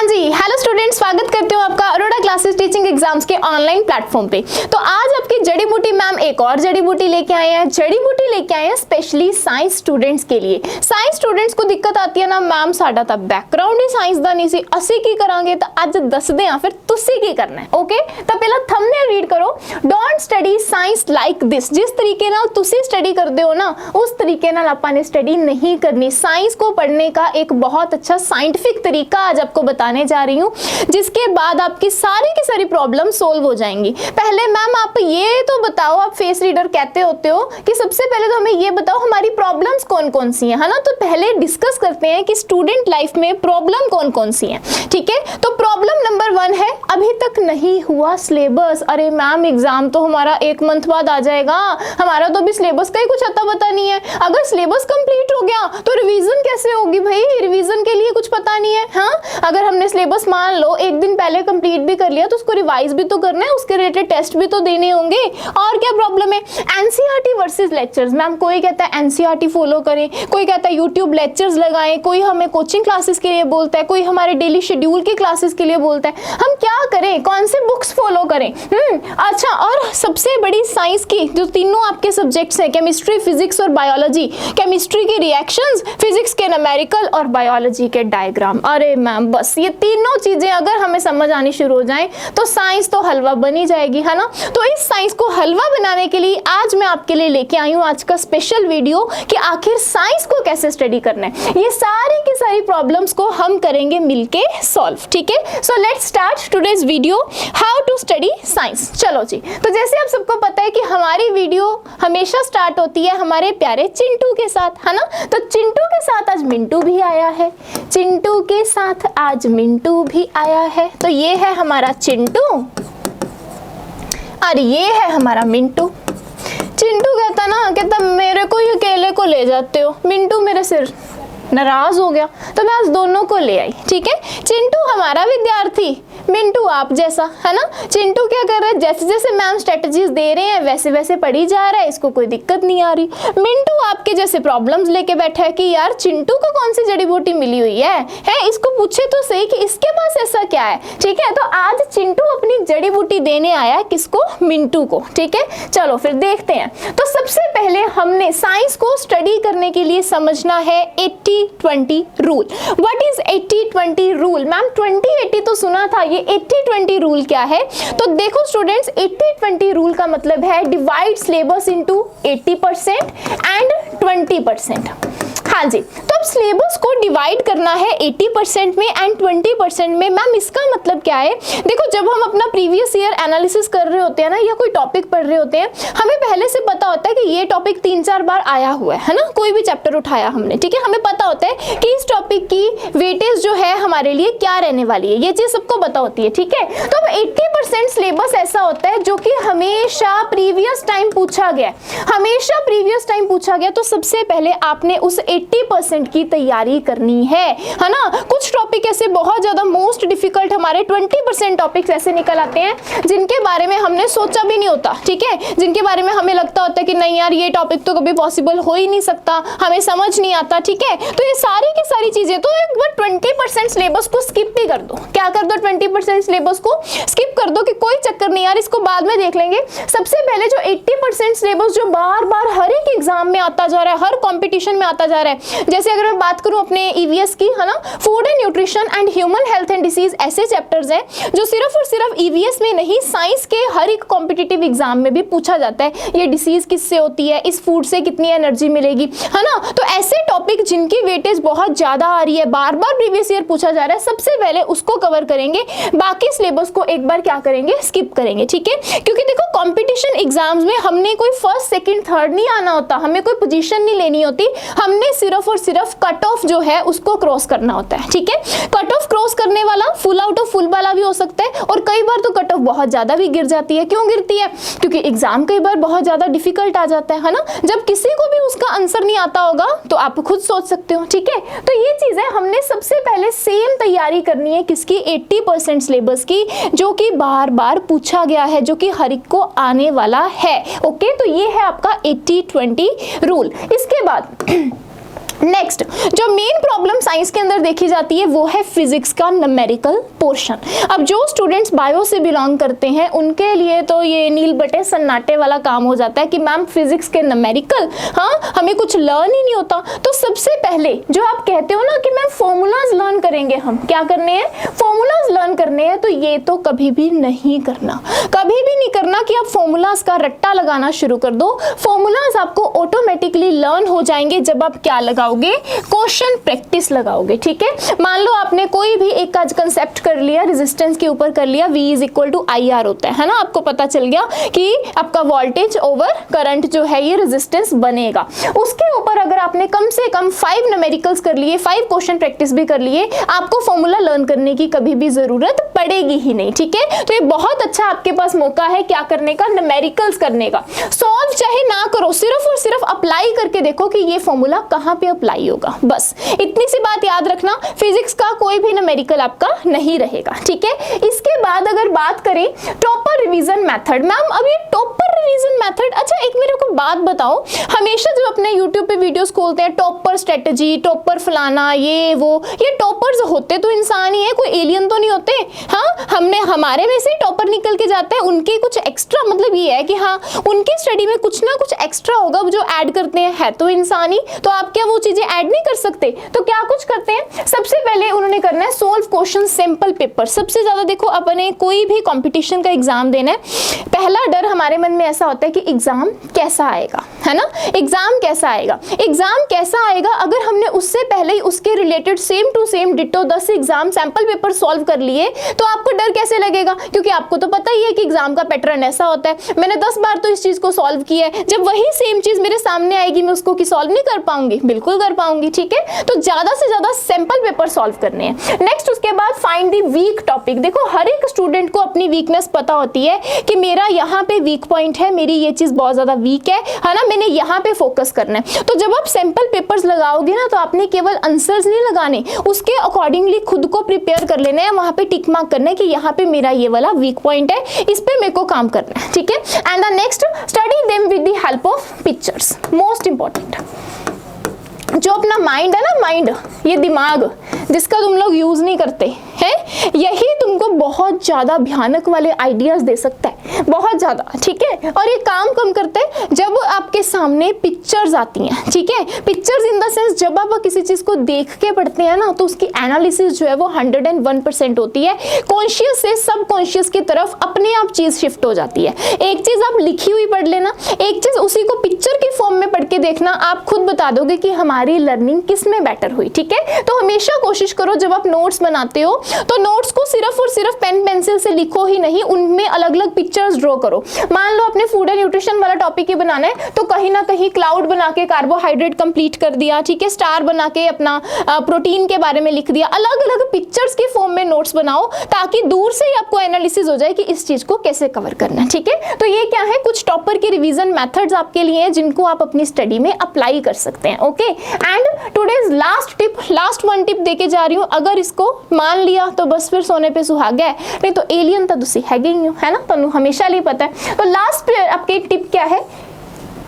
हाँ जी, hello students, स्वागत करती हूँ आपका अरोड़ा क्लासेस टीचिंग एग्जाम्स के ऑनलाइन प्लेटफॉर्म पे। तो आज आपकी जड़ी बूटी मैम एक और जड़ी बूटी लेके आए हैं। जड़ी बूटी लेके आए हैं स्पेशली साइंस स्टूडेंट्स के लिए। साइंस स्टूडेंट्स को दिक्कत आती है ना मैम, साडा ਤਾਂ बैकग्राउंड ही साइंस ਦਾ नहीं सी, ਅਸੀਂ ਕੀ ਕਰਾਂਗੇ ਤਾਂ ਅੱਜ ਦੱਸਦੇ ਆਂ ਫਿਰ ਤੁਸੀਂ ਕੀ ਕਰਨਾ ਹੈ। ओके, ਤਾਂ ਪਹਿਲਾਂ थंबनेल रीड करो। Don't study science like this. जिस तरीके नाल तुसी स्टडी करते हो ना, उस तरीके नाल आपां ने स्टडी नहीं करनी। साइंस को पढ़ने का एक बहुत अच्छा साइंटिफिक तरीका आज आपको बताने जा रही हूँ, जिसके बाद आपकी सारी की सारी प्रॉब्लम सोल्व हो जाएंगी। पहले मैम आप ये तो बताओ, आप फेस रीडर कहते होते हो कि सबसे पहले तो हमें ये बताओ हमारी प्रॉब्लम्स कौन कौन सी हैं, है ना। तो पहले डिस्कस करते हैं कि स्टूडेंट लाइफ में प्रॉब्लम कौन कौन सी हैं। ठीक है, तो प्रॉब्लम नंबर 1 है अभी तक नहीं हुआ सिलेबस। अरे मैम एग्जाम तो हमारा 1 मंथ बाद आ जाएगा, हमारा तो अभी सिलेबस का ही कुछ अता पता नहीं है। अगर सिलेबस कंप्लीट हो गया तो रिवीजन कैसे होगी भाई, रिवीजन के लिए कुछ पता नहीं है। हाँ, अगर हमने सिलेबस मान लो एक दिन पहले कंप्लीट भी कर लिया तो उसको रिवाइज भी तो करना है, उसके रिलेटेड टेस्ट भी तो देने होंगे। और क्या प्रॉब्लम है, एनसीईआरटी वर्सेस लेक्चर्स। मैम कोई कहता है एनसीईआरटी फॉलो करें, कोई कहता है यूट्यूब लेक्चर्स लगाएं, कोई हमें कोचिंग क्लासेस के लिए बोलता है, कोई हमारे डेली शेड्यूल के क्लासेस के लिए बोलता है। हम क्या करें, कौन से बुक्स फॉलो करें? अच्छा, और सबसे बड़ी साइंस की जो तीनों आपके सब्जेक्ट्स हैं, केमिस्ट्री, फिजिक्स और बायोलॉजी। केमिस्ट्री के रिएक्शंस, फिजिक्स के न्यूमेरिकल और बायोलॉजी के डायग्राम। अरे मैम बस ये तीनों चीजें अगर हमें समझ आनी शुरू हो जाएं तो साइंस तो हलवा बनी जाएगी, है ना। तो इस साइंस को हलवा बनाने के लिए आज मैं आपके लिए लेके आई हूँ आज का स्पेशल वीडियो कि आखिर साइंस को कैसे स्टडी करना है। ये सारी की सारी प्रॉब्लम्स को हम करेंगे मिलके सॉल्व। ठीक है, so let's start today's video, how to study science. चलो जी, तो जैसे आप सबको पता है कि हमारी वीडियो हमेशा स्टार्ट होती है हमारे प्यारे चिंटू के साथ, है ना। तो चिंटू के साथ आज मिंटू भी आया है, चिंटू के साथ आज मिंटू भी आया है। तो ये है हमारा चिंटू और ये है हमारा मिंटू। चिंटू कहता ना, कहता मेरे को ही अकेले को ले जाते हो। मिंटू मेरे सिर नाराज हो गया तो मैं आज दोनों को ले आई। ठीक है, चिंटू हमारा विद्यार्थी, मिंटू आप जैसा, है ना। चिंटू क्या कर रहा है, जैसे जैसे मैम स्ट्रेटजीज दे रहे हैं वैसे वैसे पढ़ी जा रहा है, इसको कोई दिक्कत नहीं आ रही। मिंटू आपके जैसे प्रॉब्लम्स लेके बैठा है कि यार चिंटू को कौन सी जड़ी बूटी मिली हुई है, इसको पूछे तो सही कि इसके पास ऐसा क्या है। ठीक है, तो आज चिंटू अपनी जड़ी बूटी देने आया है, किसको, मिंटू को। ठीक है, चलो फिर देखते हैं। तो सबसे पहले हमने साइंस को स्टडी करने के लिए समझना है 80-20 rule. What is 80-20 rule? Ma'am 20-80 तो सुना था, ये 80-20 रूल क्या है? तो देखो स्टूडेंट्स, 80-20 रूल का मतलब है डिवाइड सिलेबस इनटू 80% एंड 20%। हाँ जी, तो अब सिलेबस को डिवाइड करना है 80% में एंड 20% में। मैम इसका मतलब क्या है? देखो जब हम अपना प्रीवियस ईयर एनालिसिस कर रहे होते हैं ना, या कोई टॉपिक पढ़ रहे होते हैं, हमें पहले से पता होता है कि ये टॉपिक 3-4 बार आया हुआ है ना। कोई भी चैप्टर उठाया हमने, ठीक है, हमें पता होता है कि इस टॉपिक की वेटेज जो है हमारे लिए क्या रहने वाली है, ये चीज सबको पता होती है। ठीक है, तो अब 80% सिलेबस ऐसा होता है जो कि हमेशा प्रीवियस टाइम पूछा गया, हमेशा प्रीवियस टाइम पूछा गया। तो सबसे पहले आपने उस 80% की तैयारी करनी है ना। कुछ टॉपिक ऐसे बहुत ज्यादा मोस्ट डिफिकल्ट, हमारे 20% टॉपिक्स ऐसे निकल आते हैं जिनके बारे में हमने सोचा भी नहीं होता। ठीक है, जिनके बारे में हमें लगता होता है कि नहीं यार ये टॉपिक तो कभी पॉसिबल हो ही नहीं सकता, हमें समझ नहीं आता। ठीक है, तो ये सारी की सारी चीजें, तो एक बार 20% सिलेबस को स्किप भी कर दो। क्या कर दो, 20% सिलेबस को स्किप कर दो कि कोई चक्कर नहीं यार, इसको बाद में देख लेंगे। सबसे पहले जो 80% सिलेबस जो बार बार हर एक एग्जाम में आता जा रहा है, हर कॉम्पिटिशन में आता जा रहा है, जैसे अगर मैं बात करूं अपने ईवीएस की, है ना, food and nutrition and human health and disease, ऐसे चैप्टर्स हैं जो सिर्फ और सिर्फ ईवीएस में नहीं, साइंस के हर एक कॉम्पिटिटिव एग्जाम में भी पूछा जाता है। ये डिसीज किससे होती है, इस फूड से कितनी एनर्जी मिलेगी, है ना। तो ऐसे टॉपिक जिनकी वेटेज बहुत ज्यादा आ रही है, बार बार प्रीवियस ईयर पूछा जा रहा है, सबसे पहले उसको कवर करेंगे, बाकी सिलेबस को एक बार क्या करेंगे, स्किप करेंगे। ठीक है, क्योंकि देखो कॉम्पिटिशन एग्जाम्स में हमने कोई फर्स्ट सेकंड थर्ड नहीं आना होता, हमें कोई पोजीशन नहीं लेनी होती, हमने सिर्फ और सिर्फ कट ऑफ जो है उसको क्रॉस करना होता है। ठीक है, कट ऑफ क्रॉस करने वाला फुल आउट ऑफ फुल वाला भी हो सकता है, और कई बार तो कट ऑफ बहुत ज्यादा भी गिर जाती है। क्यों गिरती है? क्योंकि एग्जाम कई बार बहुत ज्यादा डिफिकल्ट आ जाता है ना। जब किसी को भी उसका आंसर नहीं आता होगा तो आप खुद सोच सकते हो। ठीक है, तो ये चीज है, हमने सबसे पहले सेम तैयारी करनी है किसकी, 80% सिलेबस की, जो कि बार बार पूछा गया है, जो कि हर एक को आने वाला है। ओके, तो ये है आपका 80-20 रूल। इसके बाद नेक्स्ट जो मेन प्रॉब्लम साइंस के अंदर देखी जाती है वो है फिजिक्स का न्यूमेरिकल पोर्शन। अब जो स्टूडेंट्स बायो से बिलोंग करते हैं उनके लिए तो ये नील बटे सन्नाटे वाला काम हो जाता है कि मैम फिजिक्स के न्यूमेरिकल, हाँ हमें कुछ लर्न ही नहीं होता। तो सबसे पहले जो आप कहते हो ना कि मैम फॉर्मूलाज लर्न करेंगे, हम क्या करने हैं, फॉर्मूलाज लर्न करने हैं, तो ये तो कभी भी नहीं करना, कभी भी नहीं करना कि आप फॉर्मूलाज का रट्टा लगाना शुरू कर दो। फॉर्मूलाज आपको ऑटोमेटिकली लर्न हो जाएंगे जब आप क्या लगाओगे, क्वेश्चन प्रैक्टिस लगाओगे। ठीक है, मान लो आपने कोई भी एक आज कंसेप्ट कर लिया, रेजिस्टेंस के ऊपर कर लिया, V is equal to IR होता है ना, आपको पता चल गया कि आपका वोल्टेज ओवर करंट जो है ये रेजिस्टेंस बनेगा। उसके ऊपर अगर आपने कम से कम 5 न्यूमेरिकल्स कर लिए, 5 क्वेश्चन प्रैक्टिस भी कर लिए, आपको फॉर्मूला लर्न करने की कभी भी जरूरत पड़ेगी ही नहीं। ठीक है, तो ये बहुत अच्छा आपके पास मौका है क्या करने का, न्यूमेरिकल्स करने का। सॉल्व चाहे ना करो, सिर्फ और सिर्फ अप्लाई करके देखो कि ये फॉर्मूला कहां पे अप्लाई होगा, बस इतनी सी बात याद रखना। फिजिक्स का कोई भी न्यूमेरिकल आपका नहीं रहेगा। ठीक है, इसके बाद अगर बात करें टॉपर रिवीजन मेथड, मैम अब ये टॉपर रिवीजन मेथड, अच्छा एक मेरे को बात बताओ, हमेशा जब अपने यूट्यूब पे वीडियोस खोलते हैं टॉपर स्ट्रेटजी, टॉपर फलाना, ये वो, ये टॉपर्स होते तो इंसान ही है, कोई एलियन तो नहीं होते। हाँ, हमने हमारे में से टॉपर निकल के जाते हैं, उनके कुछ एक्स्ट्रा मतलब ये है कि हाँ उनकी स्टडी में कुछ ना कुछ एक्स्ट्रा होगा जो ऐड करते हैं, है तो इंसान ही, तो आप क्या वो चीजें ऐड नहीं कर सकते? तो क्या कुछ करते हैं, सबसे पहले उन्होंने करना है सोल्व क्वेश्चन सिंपल पेपर। सबसे ज्यादा देखो अपने कोई भी कंपटीशन का एग्जाम देना है, पहला डर हमारे मन में ऐसा होता है कि एग्जाम कैसा आएगा, है ना, एग्जाम कैसा आएगा, एग्जाम कैसा आएगा। अगर हमने उससे पहले ही उसके related same to same ditto 10 exam sample paper solve कर लिए तो आपको डर कैसे लगेगा, क्योंकि आपको तो पता ही है कि एग्जाम का पैटर्न ऐसा होता है, मैंने 10 बार तो इस चीज को सॉल्व किया है, जब वही सेम चीज मेरे सामने आएगी मैं उसको की सॉल्व नहीं कर पाऊंगी, बिल्कुल कर पाऊंगी। ठीक है, तो ज्यादा से ज्यादा सैंपल पेपर सॉल्व करने हैं। नेक्स्ट उसके बाद फाइंड द वीक टॉपिक। देखो हर एक स्टूडेंट को अपनी वीकनेस पता होती है कि मेरा यहाँ पे वीक पॉइंट है, मेरी ये चीज बहुत ज्यादा वीक है ना, मैंने यहाँ पे फोकस करना है। तो जब आप सैंपल पेपर्स लगाओगे ना तो आपने केवल आंसर्स नहीं लगाने, उसके अकॉर्डिंगली खुद को प्रिपेयर कर लेना है, वहां पे टिक मार्क करना है कि यहाँ पे मेरा ये वाला वीक पॉइंट है, इस पे मेरे को काम करना है। ठीक है, and the next study them with the help of pictures. Most important, जो अपना माइंड है ना, माइंड ये दिमाग जिसका तुम लोग यूज नहीं करते हैं, यही तुमको बहुत ज्यादा भयानक वाले आइडियाज दे सकता है, बहुत ज्यादा। ठीक है, और ये काम कम करते हैं जब आपके सामने पिक्चर्स आती हैं। ठीक है, पिक्चर्स इन द सेंस जब आप किसी चीज को देख के पढ़ते हैं ना तो उसकी एनालिसिस जो है वो 101% होती है, कॉन्शियस से सब कॉन्शियस की तरफ अपने आप चीज शिफ्ट हो जाती है। एक चीज आप लिखी हुई पढ़ लेना, एक चीज उसी को पिक्चर की फॉर्म में पढ़ के देखना, आप खुद बता दोगे कि हमारी लर्निंग किस में बेटर हुई। ठीक है, तो हमेशा कोशिश करो जब आप नोट्स बनाते हो तो नोट्स को सिर्फ और सिर्फ पेन पेंसिल से लिखो ही नहीं, उनमें अलग अलग पिक्चर्स ड्रॉ करो। मान लो अपने फूड एंड न्यूट्रिशन वाला टॉपिक ही बनाना है तो कहीं ना कहीं क्लाउड बना के कार्बोहाइड्रेट कंप्लीट कर दिया, ठीक है, स्टार बना के अपना प्रोटीन के बारे में लिख दिया। अलग अलग पिक्चर्स के फॉर्म में नोट्स बनाओ ताकि दूर से ही आपको एनालिसिस हो जाए कि इस चीज को कैसे कवर करना है। ठीक है, तो ये क्या है, कुछ टॉपर के रिवीजन मेथड्स आपके लिए हैं जिनको आप अपनी स्टडी में अप्लाई कर सकते हैं। Okay, and today's last tip, last one tip देके जा रही हूँ, अगर इसको मान लिया तो बस फिर सोने पे सुहागा है, नहीं तो एलियन तो तुसी हैगे ही हो, है ना, तुहानू हमेशा लिए पता है। तो लास्ट आपकी टिप क्या है,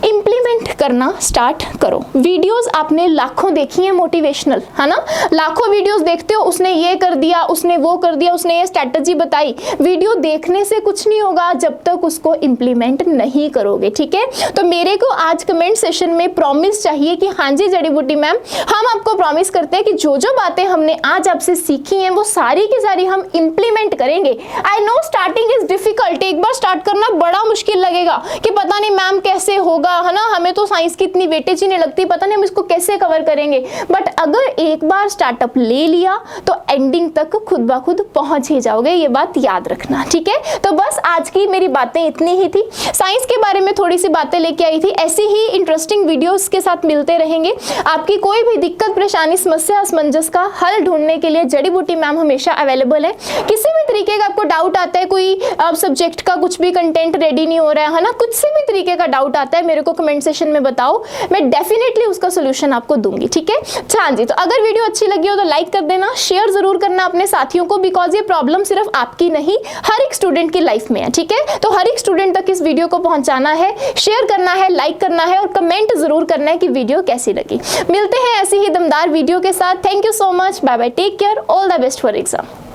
इंप्लीमेंट करना स्टार्ट करो। वीडियोस आपने लाखों देखी हैं मोटिवेशनल, है ना, लाखों वीडियोस देखते हो, उसने ये कर दिया, उसने वो कर दिया, उसने ये स्ट्रेटजी बताई। वीडियो देखने से कुछ नहीं होगा जब तक उसको इंप्लीमेंट नहीं करोगे। ठीक है, तो मेरे को आज कमेंट सेशन में प्रॉमिस चाहिए कि हाँ जी जड़ी बूटी मैम, हम आपको प्रॉमिस करते हैं कि जो जो बातें हमने आज आपसे सीखी हैं वो सारी की सारी हम इंप्लीमेंट करेंगे। I know starting is difficult, एक बार स्टार्ट करना बड़ा मुश्किल लगेगा कि पता नहीं मैम कैसे होगा, है ना, हमें तो साइंस की इतनी वेटेज ही नहीं लगती, पता नहीं हम इसको कैसे कवर करेंगे। बट अगर एक बार स्टार्टअप ले लिया तो एंडिंग तक खुद ब खुद पहुंच ही जाओगे, ये बात याद रखना। ठीक है, तो बस आज की मेरी बातें इतनी ही थी, साइंस के बारे में थोड़ी सी बातें लेके आई थी। ऐसी ही इंटरेस्टिंग वीडियोस के साथ मिलते रहेंगे। आपकी कोई भी दिक्कत, परेशानी, समस्या, असमंजस का हल ढूंढने के लिए जड़ी बूटी मैम हमेशा अवेलेबल है। किसी भी तरीके का आपको डाउट आता है, कोई सब्जेक्ट का कुछ भी कंटेंट रेडी नहीं हो रहा है ना, कुछ से भी तरीके का डाउट आता है, मेरे को कमेंट सेशन में बताओ, मैं डेफिनेटली उसका सोल्यूशन आपको दूंगी, ठीक है। हाँ जी, तो अगर वीडियो अच्छी लगी हो तो लाइक कर देना, शेयर जरूर करना अपने साथियों को, बिकॉज ये प्रॉब्लम सिर्फ आपकी नहीं हर एक स्टूडेंट की लाइफ में है, ठीक है। तो हर एक स्टूडेंट तक इस वीडियो को पहुंचाना है, शेयर करना है, लाइक करना है और कमेंट जरूर करना है कि वीडियो कैसी लगी। मिलते हैं ऐसी ही दमदार वीडियो के साथ। Thank you so much, bye bye, take care, all the best for exam.